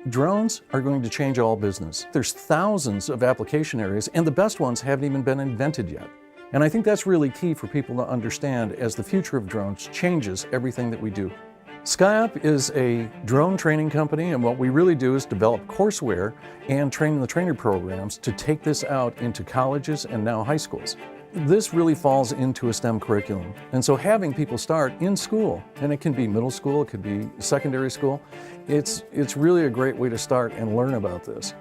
Drones are going to change all business. There's thousands of application areas, and the best ones haven't even been invented yet. And I think that's really key for people to understand as the future of drones changes everything that we do. SkyUp is a drone training company, and what we really do is develop courseware and train the trainer programs to take this out into colleges and now high schools. This really falls into a STEM curriculum. And so having people start in school, and it can be middle school, it could be secondary school, it's really a great way to start and learn about this.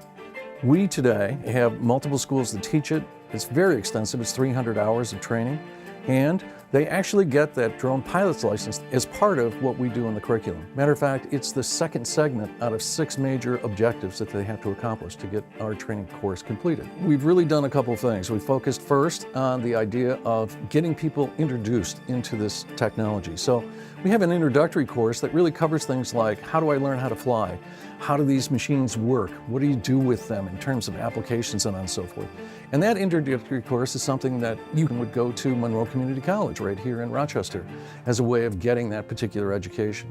We today have multiple schools that teach it. It's very extensive, it's 300 hours of training. And they actually get that drone pilot's license as part of what we do in the curriculum. Matter of fact, it's the second segment out of 6 major objectives that they have to accomplish to get our training course completed. We've really done a couple of things. We focused first on the idea of getting people introduced into this technology. So we have an introductory course that really covers things like, how do I learn how to fly? How do these machines work? What do you do with them in terms of applications and so forth? And that introductory course is something that you would go to Monroe Community College right here in Rochester as a way of getting that particular education.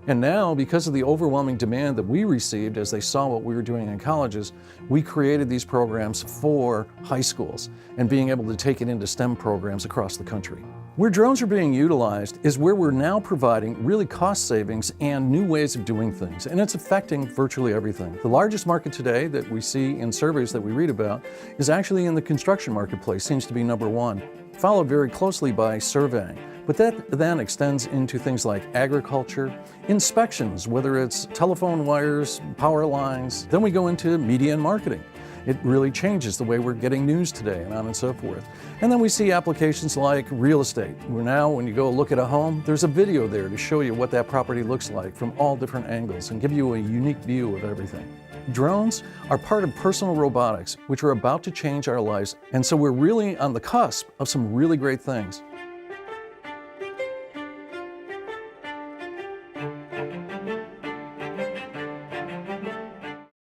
And now, because of the overwhelming demand that we received as they saw what we were doing in colleges, we created these programs for high schools and being able to take it into STEM programs across the country. Where drones are being utilized is where we're now providing really cost savings and new ways of doing things, and it's affecting virtually everything. The largest market today that we see in surveys that we read about is actually in the construction marketplace, seems to be number 1, followed very closely by surveying. But that then extends into things like agriculture, inspections, whether it's telephone wires, power lines. Then we go into media and marketing. It really changes the way we're getting news today and on and so forth. And then we see applications like real estate, where now when you go look at a home, there's a video there to show you what that property looks like from all different angles and give you a unique view of everything. Drones are part of personal robotics, which are about to change our lives, and so we're really on the cusp of some really great things.